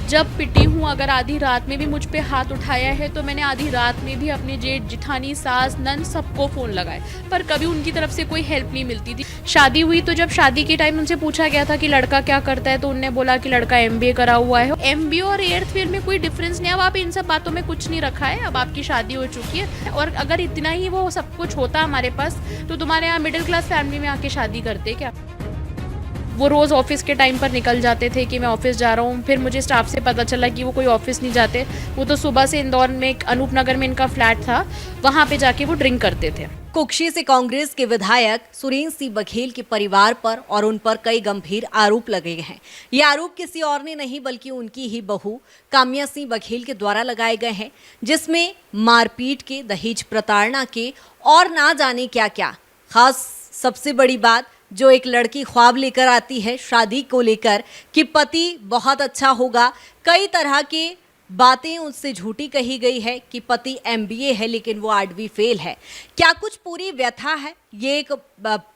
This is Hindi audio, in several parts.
जब पिटी हूँ, अगर आधी रात में भी मुझ पे हाथ उठाया है तो मैंने आधी रात में भी अपने जेठ जिठानी सास नन सबको फ़ोन लगाए, पर कभी उनकी तरफ से कोई हेल्प नहीं मिलती थी। शादी हुई तो जब शादी के टाइम उनसे पूछा गया था कि लड़का क्या करता है, तो उनने बोला कि लड़का एमबीए करा हुआ है। एमबीए और एट्थ फेल में कोई डिफरेंस नहीं है। अब आप इन सब बातों में कुछ नहीं रखा है, अब आपकी शादी हो चुकी है। और अगर इतना ही वो सब कुछ होता हमारे पास तो तुम्हारे यहाँ मिडिल क्लास फैमिली में आके शादी करते क्या? वो रोज़ ऑफिस के टाइम पर निकल जाते थे कि मैं ऑफिस जा रहा हूँ, फिर मुझे स्टाफ से पता चला कि वो कोई ऑफिस नहीं जाते। वो तो सुबह से इंदौर में एक अनूप नगर में इनका फ्लैट था, वहाँ पे जाके वो ड्रिंक करते थे। कुक्षी से कांग्रेस के विधायक सुरेंद्र सिंह बघेल के परिवार पर और उन पर कई गंभीर आरोप लगे हैं। ये आरोप किसी और ने नहीं बल्कि उनकी ही बहू काम्या सिंह बघेल के द्वारा लगाए गए हैं, जिसमें मारपीट के, दहेज प्रताड़ना के और ना जाने क्या क्या। खास सबसे बड़ी बात, जो एक लड़की ख्वाब लेकर आती है शादी को लेकर कि पति बहुत अच्छा होगा, कई तरह के बातें उससे झूठी कही गई है कि पति एमबीए है लेकिन वो 8वीं फेल है। क्या कुछ पूरी व्यथा है? ये एक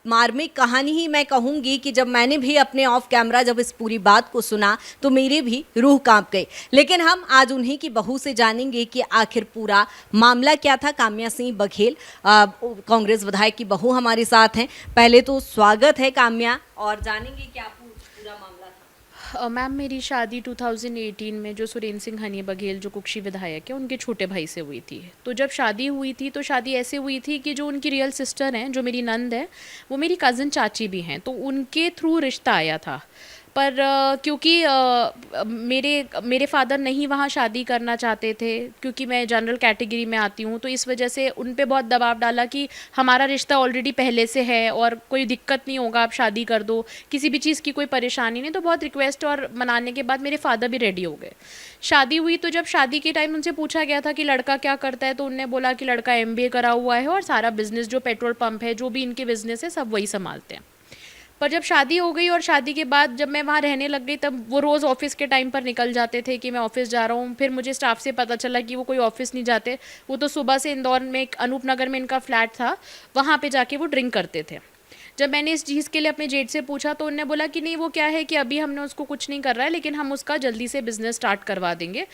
मार्मिक कहानी ही मैं कहूँगी कि जब मैंने भी अपने ऑफ कैमरा जब इस पूरी बात को सुना तो मेरी भी रूह कांप गई। लेकिन हम आज उन्हीं की बहू से जानेंगे कि आखिर पूरा मामला क्या था। काम्या सिंह बघेल कांग्रेस विधायक की बहू हमारे साथ हैं। पहले तो स्वागत है काम्या, और जानेंगे क्या पूरा मामला था। मैम, मेरी शादी 2018 में जो सुरेंद्र सिंह हनी बघेल जो कुक्षी विधायक है उनके छोटे भाई से हुई थी। तो जब शादी हुई थी तो शादी ऐसे हुई थी कि जो उनकी रियल सिस्टर हैं, जो मेरी नंद है, वो मेरी कज़न चाची भी हैं, तो उनके थ्रू रिश्ता आया था। पर क्योंकि मेरे फादर नहीं वहाँ शादी करना चाहते थे, क्योंकि मैं जनरल कैटेगरी में आती हूँ, तो इस वजह से उन पे बहुत दबाव डाला कि हमारा रिश्ता ऑलरेडी पहले से है और कोई दिक्कत नहीं होगा, आप शादी कर दो, किसी भी चीज़ की कोई परेशानी नहीं। तो बहुत रिक्वेस्ट और मनाने के बाद मेरे फादर भी रेडी हो गए। शादी हुई तो जब शादी के टाइम उनसे पूछा गया था कि लड़का क्या करता है, तो उनने बोला कि लड़का एमबीए करा हुआ है और सारा बिजनेस, जो पेट्रोल पंप है, जो भी इनके बिजनेस है, सब वही संभालते हैं। पर जब शादी हो गई और शादी के बाद जब मैं वहाँ रहने लग गई, तब वो रोज़ ऑफिस के टाइम पर निकल जाते थे कि मैं ऑफिस जा रहा हूँ। फिर मुझे स्टाफ से पता चला कि वो कोई ऑफिस नहीं जाते। वो तो सुबह से इंदौर में एक अनूप नगर में इनका फ्लैट था, वहाँ पे जाके वो ड्रिंक करते थे। जब मैंने इस चीज़ के लिए अपने जेठ से पूछा तो उन्होंने बोला कि नहीं, वो क्या है कि अभी हमने उसको कुछ नहीं कर रहा है, लेकिन हम उसका जल्दी से बिज़नेस स्टार्ट करवा देंगे।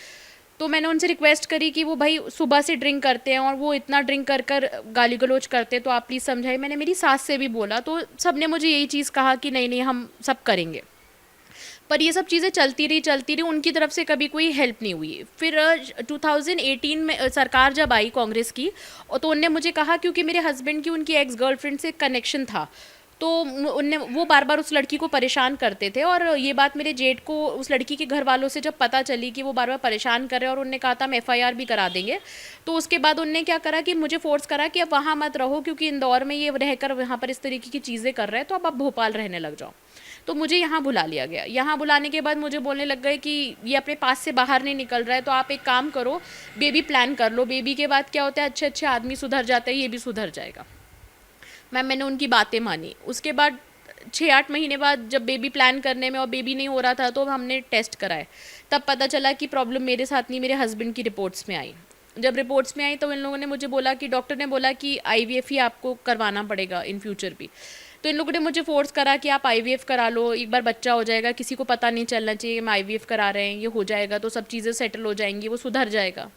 तो मैंने उनसे रिक्वेस्ट करी कि वो भाई सुबह से ड्रिंक करते हैं और वो इतना ड्रिंक कर कर गाली गलौज करते हैं, तो आप प्लीज़ समझाइए। मैंने मेरी सास से भी बोला, तो सब ने मुझे यही चीज़ कहा कि नहीं नहीं, हम सब करेंगे। पर ये सब चीज़ें चलती रही, उनकी तरफ से कभी कोई हेल्प नहीं हुई। फिर 2018 में सरकार जब आई कांग्रेस की, तो उनने मुझे कहा, क्योंकि मेरे हस्बैंड की उनकी एक्स गर्लफ्रेंड से कनेक्शन था, तो उनने वो बार बार उस लड़की को परेशान करते थे। और ये बात मेरे जेठ को उस लड़की के घर वालों से जब पता चली कि वो बार बार परेशान कर रहे हैं, और उनने कहा था हम एफआईआर भी करा देंगे, तो उसके बाद उनने क्या करा कि मुझे फोर्स करा कि अब वहाँ मत रहो, क्योंकि इंदौर में ये रहकर वहाँ पर इस तरीके की चीज़ें कर रहे हैं, तो अब आप भोपाल रहने लग जाओ। तो मुझे यहाँ बुला लिया गया। यहाँ बुलाने के बाद मुझे बोलने लग गए कि ये अपने पास से बाहर नहीं निकल रहा है, तो आप एक काम करो, बेबी प्लान कर लो। बेबी के बाद क्या होता है, अच्छे अच्छे आदमी सुधर जाते हैं, ये भी सुधर जाएगा। मैंने उनकी बातें मानी। उसके बाद 6-8 महीने बाद जब बेबी प्लान करने में और बेबी नहीं हो रहा था, तो हमने टेस्ट कराए। तब पता चला कि प्रॉब्लम मेरे साथ नहीं, मेरे हस्बैंड की रिपोर्ट्स में आई। जब रिपोर्ट्स में आई तो इन लोगों ने मुझे बोला कि डॉक्टर ने बोला कि आईवीएफ ही आपको करवाना पड़ेगा इन फ्यूचर भी। तो इन लोगों ने मुझे फोर्स करा कि आप आईवीएफ करा लो, एक बार बच्चा हो जाएगा, किसी को पता नहीं चलना चाहिए हम आईवीएफ करा रहे हैं, ये हो जाएगा तो सब चीज़ें सेटल हो जाएंगी, वो सुधर जाएगा।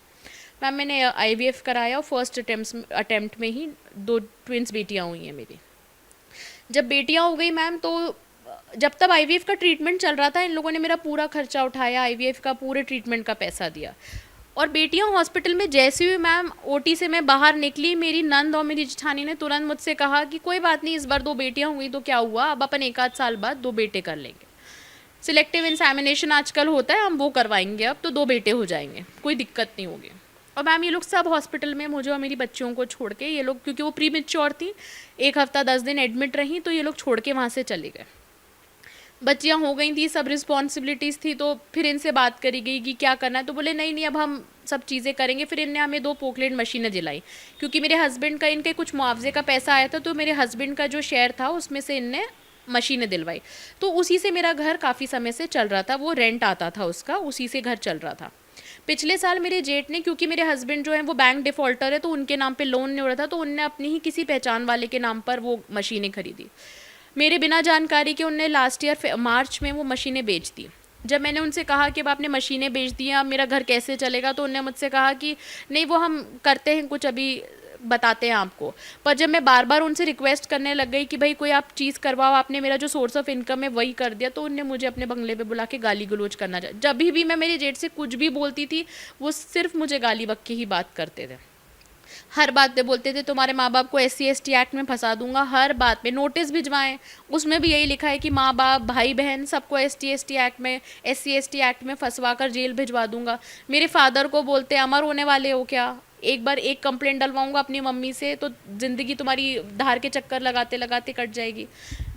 मैम, मैंने आईवीएफ कराया और फर्स्ट अटेम्प्ट में ही 2 ट्विंस बेटियाँ हुई हैं मेरी। जब बेटियाँ हो गई मैम, तो जब तक आईवीएफ का ट्रीटमेंट चल रहा था, इन लोगों ने मेरा पूरा खर्चा उठाया, आईवीएफ का पूरे ट्रीटमेंट का पैसा दिया। और बेटियाँ हॉस्पिटल में जैसे हुई मैम, ओटी से मैं बाहर निकली, मेरी नंद और मेरी जेठानी ने तुरंत मुझसे कहा कि कोई बात नहीं, इस बार 2 बेटियाँ हुई तो क्या हुआ, अब अपन 1 आध साल बाद 2 बेटे कर लेंगे। सिलेक्टिव इंसेमिनेशन आजकल होता है, हम वो करवाएंगे, अब तो 2 बेटे हो जाएंगे, कोई दिक्कत नहीं होगी। और मैम, ये लोग सब हॉस्पिटल में मुझे और मेरी बच्चियों को छोड़ के, ये लोग क्योंकि वो प्री मैच्योर थी, 1 हफ्ता 10 दिन एडमिट रही, तो ये लोग छोड़ के वहाँ से चले गए। बच्चियाँ हो गई थी, सब रिस्पॉन्सिबिलिटीज़ थी, तो फिर इनसे बात करी गई कि क्या करना है, तो बोले नहीं नहीं, अब हम सब चीज़ें करेंगे। फिर इनने हमें 2 पोकलेट मशीनें दिलाई, क्योंकि मेरे हस्बैंड का, इनके कुछ मुआवजे का पैसा आया था, तो मेरे हस्बैंड का जो शेयर था उसमें से इनने मशीनें दिलवाई। तो उसी से मेरा घर काफ़ी समय से चल रहा था, वो रेंट आता था उसका, उसी से घर चल रहा था। पिछले साल मेरे जेठ ने, क्योंकि मेरे हस्बैंड जो है वो बैंक डिफ़ॉल्टर है, तो उनके नाम पे लोन नहीं हो रहा था, तो उनने अपनी ही किसी पहचान वाले के नाम पर वो मशीनें खरीदी। मेरे बिना जानकारी के उनने लास्ट ईयर मार्च में वो मशीनें बेच दी। जब मैंने उनसे कहा कि अब आपने मशीनें बेच दी हैं, अब मेरा घर कैसे चलेगा, तो उनने मुझसे कहा कि नहीं वो हम करते हैं कुछ, अभी बताते हैं आपको। पर जब मैं बार बार उनसे रिक्वेस्ट करने लग गई कि भाई कोई आप चीज़ करवाओ, आपने मेरा जो सोर्स ऑफ इनकम है वही कर दिया, तो उनने मुझे अपने बंगले पे बुला के गाली गलौज करना चाहिए। जब भी मैं मेरे जेठ से कुछ भी बोलती थी, वो सिर्फ मुझे गाली बक्की ही बात करते थे। हर बात पे बोलते थे तुम्हारे माँ बाप को SC ST एक्ट में फंसा दूंगा, हर बात पे नोटिस भिजवाएं, उसमें भी यही लिखा है कि माँ बाप भाई बहन सबको ST ST एक्ट में SC ST एक्ट में फंसवा कर जेल भिजवा दूंगा। मेरे फादर को बोलते अमर होने वाले हो क्या, एक बार एक कंप्लेंट डलवाऊंगा अपनी मम्मी से तो ज़िंदगी तुम्हारी धार के चक्कर लगाते लगाते कट जाएगी।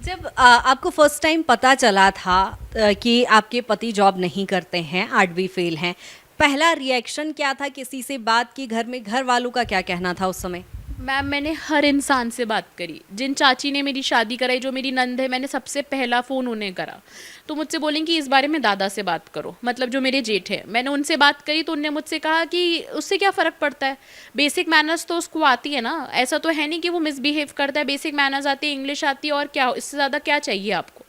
जब आपको फर्स्ट टाइम पता चला था कि आपके पति जॉब नहीं करते हैं, 8वीं फेल हैं, पहला रिएक्शन क्या था? किसी से बात की? घर में घर वालों का क्या कहना था उस समय? मैम मैंने हर इंसान से बात करी, जिन चाची ने मेरी शादी कराई, जो मेरी नंद है, मैंने सबसे पहला फ़ोन उन्हें करा। तो मुझसे बोलें कि इस बारे में दादा से बात करो, मतलब जो मेरे जेठ है, मैंने उनसे बात करी तो उनने मुझसे कहा कि उससे क्या फ़र्क पड़ता है, बेसिक मैनर्स तो उसको आती है ना, ऐसा तो है नहीं कि वो मिसबिहेव करता है, बेसिक मैनर्स आती है, इंग्लिश आती है, और क्या इससे ज़्यादा क्या चाहिए आपको।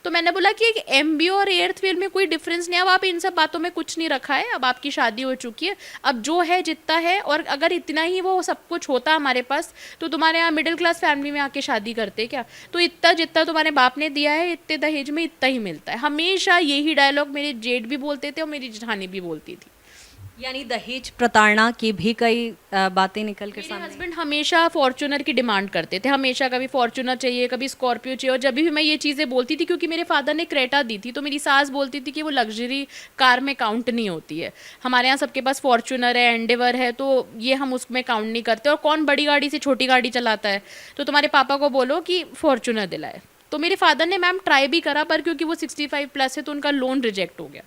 तो मैंने बोला कि एक MBA और 8th फेल में कोई डिफरेंस नहीं है, अब आप इन सब बातों में कुछ नहीं रखा है, अब आपकी शादी हो चुकी है, अब जो है जितना है, और अगर इतना ही वो सब कुछ होता हमारे पास तो तुम्हारे यहाँ मिडिल क्लास फैमिली में आके शादी करते क्या, तो इतना जितना तुम्हारे बाप ने दिया है इतने दहेज में इतना ही मिलता है। हमेशा यही डायलॉग मेरे जेठ भी बोलते थे और मेरी जेठानी भी बोलती थी। यानी दहेज प्रताड़ना की भी कई बातें निकल कर मेरे सामने। हस्बैंड हमेशा फॉर्च्यूनर की डिमांड करते थे, हमेशा कभी फॉर्च्यूनर चाहिए, कभी स्कॉर्पियो चाहिए, और जब भी मैं ये चीज़ें बोलती थी, क्योंकि मेरे फादर ने क्रेटा दी थी, तो मेरी सास बोलती थी कि वो लग्जरी कार में काउंट नहीं होती है, हमारे यहाँ सबके पास फॉर्च्यूनर है, एंडेवर है, तो ये हम उसमें काउंट नहीं करते, और कौन बड़ी गाड़ी से छोटी गाड़ी चलाता है, तो तुम्हारे पापा को बोलो कि फॉर्च्यूनर दिलाए। तो मेरे फादर ने मैम ट्राई भी करा, पर क्योंकि वो 65 प्लस है तो उनका लोन रिजेक्ट हो गया।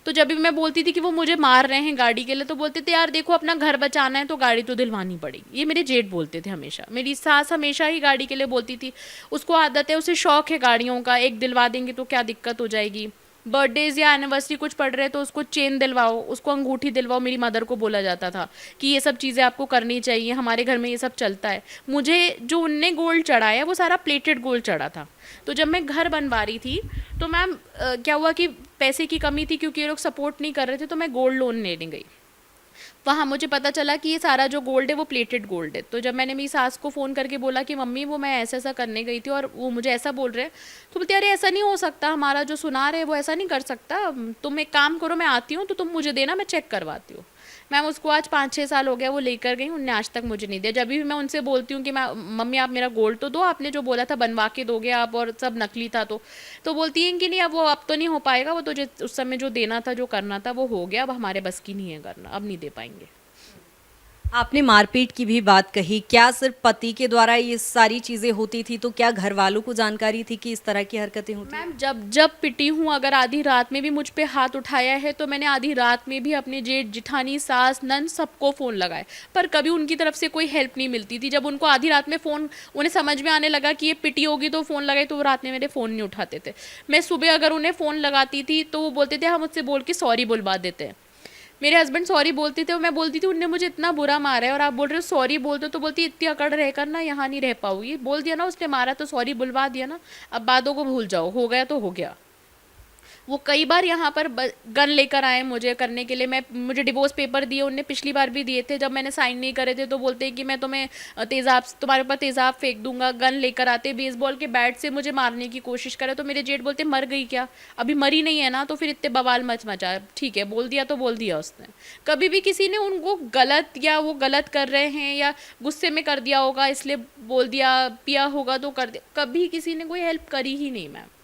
तो जब भी मैं बोलती थी कि वो मुझे मार रहे हैं गाड़ी के लिए, तो बोलते थे यार देखो अपना घर बचाना है तो गाड़ी तो दिलवानी पड़ेगी। ये मेरे जेठ बोलते थे हमेशा। मेरी सास हमेशा ही गाड़ी के लिए बोलती थी, उसको आदत है, उसे शौक है गाड़ियों का, एक दिलवा देंगे तो क्या दिक्कत हो जाएगी। बर्थडेज या एनिवर्सरी कुछ पड़ रहे तो उसको चेन दिलवाओ, उसको अंगूठी दिलवाओ। मेरी मदर को बोला जाता था कि ये सब चीज़ें आपको करनी चाहिए, हमारे घर में ये सब चलता है। मुझे जो उनने गोल्ड चढ़ाया वो सारा प्लेटेड गोल्ड चढ़ा था। तो जब मैं घर बनवा रही थी तो मैम क्या हुआ कि पैसे की कमी थी, क्योंकि ये लोग सपोर्ट नहीं कर रहे थे, तो मैं गोल्ड लोन लेने गई। वहाँ मुझे पता चला कि ये सारा जो गोल्ड है वो प्लेटेड गोल्ड है। तो जब मैंने मेरी सास को फ़ोन करके बोला कि मम्मी वो मैं ऐसा ऐसा करने गई थी और वो मुझे ऐसा बोल रहे हैं, तो बोलती अरे ऐसा नहीं हो सकता, हमारा जो सुनार है वो ऐसा नहीं कर सकता, तुम एक काम करो, मैं आती हूँ तो तुम मुझे देना, मैं चेक करवाती हूँ। मैम उसको आज 5-6 साल हो गया, वो लेकर गई, उनने आज तक मुझे नहीं दिया। जब भी मैं उनसे बोलती हूँ कि मैं मम्मी आप मेरा गोल्ड तो दो, आपने जो बोला था बनवा के दोगे आप, और सब नकली था, तो बोलती हैं कि नहीं अब वो अब तो नहीं हो पाएगा, वो तो उस समय जो देना था जो करना था वो हो गया, अब हमारे बस की नहीं है करना, अब नहीं दे पाएंगे। आपने मारपीट की भी बात कही, क्या सिर्फ पति के द्वारा ये सारी चीजें होती थी, तो क्या घर वालों को जानकारी थी कि इस तरह की हरकतें होती हैं? मैम जब जब पिटी हूँ, अगर आधी रात में भी मुझ पे हाथ उठाया है तो मैंने आधी रात में भी अपने जेठ जिठानी सास नंद सबको फ़ोन लगाए, पर कभी उनकी तरफ से कोई हेल्प नहीं मिलती थी। जब उनको आधी रात में फ़ोन, उन्हें समझ में आने लगा कि ये पिटी होगी तो फ़ोन लगाए, तो वो रात में मेरे फ़ोन नहीं उठाते थे। मैं सुबह अगर उन्हें फ़ोन लगाती थी तो वो बोलते थे हम मुझसे बोल के सॉरी बुलवा देते हैं। मेरे हस्बैंड सॉरी बोलती थे और मैं बोलती थी उनने मुझे इतना बुरा मारा है और आप बोल रहे हो सॉरी बोल दो, तो बोलती इतनी अकड़ रहकर ना यहाँ नहीं रह पाऊंगी, बोल दिया ना उसने मारा तो सॉरी बुलवा दिया ना, अब बातों को भूल जाओ, हो गया तो हो गया। वो कई बार यहाँ पर गन लेकर आए मुझे करने के लिए, मुझे डिवोर्स पेपर दिए, उनने पिछली बार भी दिए थे, जब मैंने साइन नहीं करे थे तो बोलते हैं कि मैं तुम्हें तेज़ाब, तुम्हारे ऊपर तेज़ाब फेंक दूंगा। गन लेकर आते, बेसबॉल के बैट से मुझे मारने की कोशिश करे, तो मेरे जेठ बोलते मर गई क्या, अभी मरी नहीं है ना, तो फिर इतने बवाल मच मचा। ठीक है बोल दिया तो बोल दिया उसने। कभी भी किसी ने उनको गलत, या वो गलत कर रहे हैं या गुस्से में कर दिया होगा इसलिए बोल दिया, पिया होगा तो कर दिया, कभी किसी ने कोई हेल्प करी ही नहीं मैम।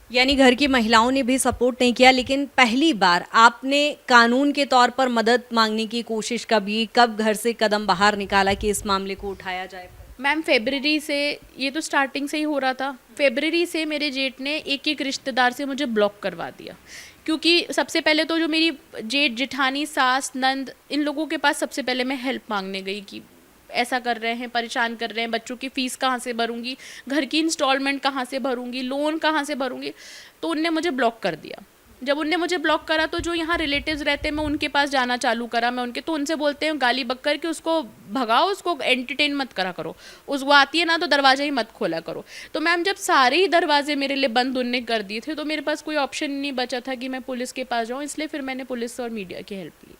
यानी घर की महिलाओं ने भी सपोर्ट नहीं किया, लेकिन पहली बार आपने कानून के तौर पर मदद मांगने की कोशिश कब घर से कदम बाहर निकाला कि इस मामले को उठाया जाए? मैम फरवरी से, ये तो स्टार्टिंग से ही हो रहा था, फरवरी से मेरे जेठ ने एक एक रिश्तेदार से मुझे ब्लॉक करवा दिया। क्योंकि सबसे पहले तो जो मेरी जेठ जिठानी सास नंद, इन लोगों के पास सबसे पहले मैं हेल्प मांगने गई कि ऐसा कर रहे हैं, परेशान कर रहे हैं, बच्चों की फ़ीस कहाँ से भरूंगी, घर की इंस्टॉलमेंट कहाँ से भरूंगी, लोन कहाँ से भरूंगी, तो उनने मुझे ब्लॉक कर दिया। जब उनने मुझे ब्लॉक करा तो जो यहाँ रिलेटिव्स रहते हैं मैं उनके पास जाना चालू करा, मैं उनके तो उनसे बोलते हैं गाली बककर कि उसको भगाओ, उसको एंटरटेन मत करा करो, उस वो आती है ना तो दरवाजा ही मत खोला करो। तो मैम जब सारे ही दरवाजे मेरे लिए बंद उनने कर दिए थे तो मेरे पास कोई ऑप्शन नहीं बचा था कि मैं पुलिस के पास जाऊँ, इसलिए फिर मैंने पुलिस और मीडिया की हेल्प ली।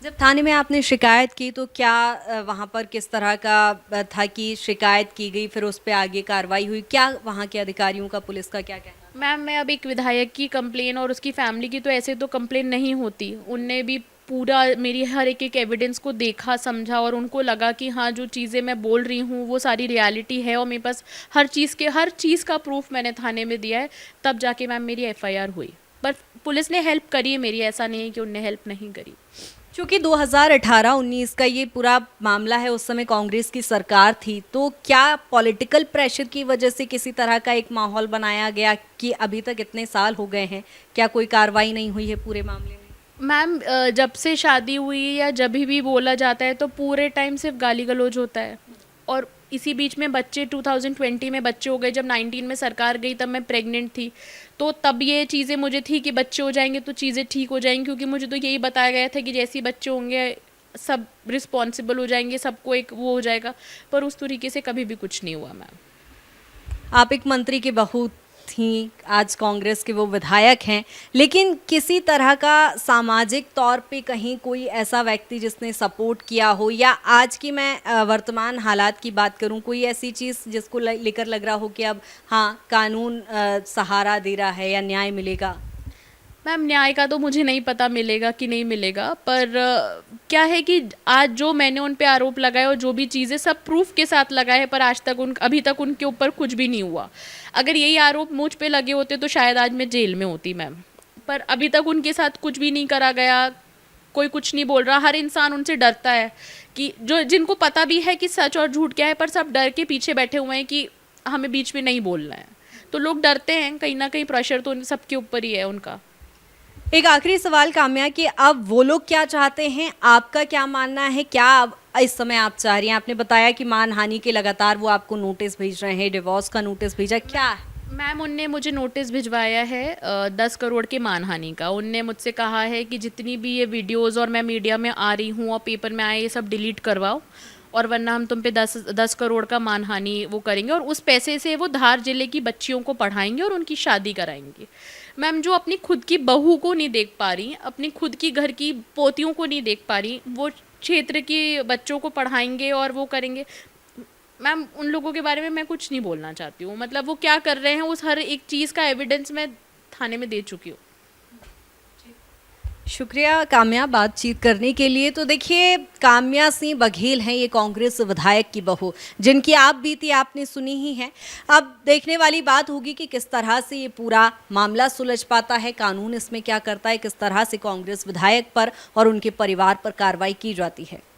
जब थाने में आपने शिकायत की तो क्या वहाँ पर किस तरह का था कि शिकायत की गई, फिर उस पे आगे कार्रवाई हुई, क्या वहाँ के अधिकारियों का, पुलिस का क्या कहना? मैम मैं अब एक विधायक की कंप्लेन और उसकी फैमिली की तो ऐसे तो कंप्लेन नहीं होती, उनने भी पूरा मेरी हर एक एविडेंस को देखा समझा और उनको लगा कि हाँ जो चीज़ें मैं बोल रही हूँ वो सारी रियलिटी है और मेरे पास हर चीज़ का प्रूफ मैंने थाने में दिया है, तब जाके मैम मेरी एफआईआर हुई। पर पुलिस ने हेल्प करी है मेरी, ऐसा नहीं है कि उनने हेल्प नहीं करी। चूंकि 2018-19 का ये पूरा मामला है, उस समय कांग्रेस की सरकार थी, तो क्या पॉलिटिकल प्रेशर की वजह से किसी तरह का एक माहौल बनाया गया कि अभी तक इतने साल हो गए हैं, क्या कोई कार्रवाई नहीं हुई है पूरे मामले में? मैम जब से शादी हुई या जब भी बोला जाता है तो पूरे टाइम सिर्फ गाली गलौज होता है और इसी बीच में बच्चे 2020 में बच्चे हो गए, जब 19 में सरकार गई तब मैं प्रेग्नेंट थी, तो तब ये चीज़ें मुझे थी कि बच्चे हो जाएंगे तो चीज़ें ठीक हो जाएंगी, क्योंकि मुझे तो यही बताया गया था कि जैसे ही बच्चे होंगे सब रिस्पॉन्सिबल हो जाएंगे, सबको एक वो हो जाएगा, पर उस तरीके से कभी भी कुछ नहीं हुआ मैम। आप एक मंत्री की बहू थी, आज कांग्रेस के वो विधायक हैं, लेकिन किसी तरह का सामाजिक तौर पे कहीं कोई ऐसा व्यक्ति जिसने सपोर्ट किया हो, या आज की मैं वर्तमान हालात की बात करूं, कोई ऐसी चीज़ जिसको लेकर लग रहा हो कि अब हाँ कानून सहारा दे रहा है या न्याय मिलेगा? मैम न्याय का तो मुझे नहीं पता मिलेगा कि नहीं मिलेगा, पर क्या है कि आज जो मैंने उन पे आरोप लगाए और जो भी चीज़ें सब प्रूफ के साथ लगाए हैं, पर आज तक अभी तक उनके ऊपर कुछ भी नहीं हुआ। अगर यही आरोप मुझ पे लगे होते तो शायद आज मैं जेल में होती मैम, पर अभी तक उनके साथ कुछ भी नहीं करा गया, कोई कुछ नहीं बोल रहा, हर इंसान उनसे डरता है कि जो जिनको पता भी है कि सच और झूठ क्या है, पर सब डर के पीछे बैठे हुए हैं कि हमें बीच में नहीं बोलना है, तो लोग डरते हैं, कहीं ना कहीं प्रेशर तो उन सबके ऊपर ही है उनका। एक आखिरी सवाल काम्या कि अब वो लोग क्या चाहते हैं, आपका क्या मानना है, क्या अब इस समय आप चाह रही हैं? आपने बताया कि मानहानि के लगातार वो आपको नोटिस भेज रहे हैं, डिवोर्स का नोटिस भेजा, क्या है? मैम उनने मुझे नोटिस भिजवाया है 10 करोड़ के मानहानि का। उनने मुझसे कहा है कि जितनी भी ये वीडियोस और मैं मीडिया में आ रही हूँ और पेपर में आए ये सब डिलीट करवाओ, और वरना हम तुम पे 10 करोड़ का मानहानि वो करेंगे और उस पैसे से वो धार जिले की बच्चियों को पढ़ाएंगे और उनकी शादी कराएंगे। मैम जो अपनी खुद की बहू को नहीं देख पा रही, अपनी खुद की घर की पोतियों को नहीं देख पा रही, वो क्षेत्र की बच्चों को पढ़ाएंगे और वो करेंगे। मैम उन लोगों के बारे में मैं कुछ नहीं बोलना चाहती हूँ, मतलब वो क्या कर रहे हैं उस हर एक चीज़ का एविडेंस मैं थाने में दे चुकी हूँ। शुक्रिया काम्या बातचीत करने के लिए। तो देखिए, काम्या सिंह बघेल हैं ये कांग्रेस विधायक की बहू, जिनकी आप बीती आपने सुनी ही है। अब देखने वाली बात होगी कि किस तरह से ये पूरा मामला सुलझ पाता है, कानून इसमें क्या करता है, किस तरह से कांग्रेस विधायक पर और उनके परिवार पर कार्रवाई की जाती है।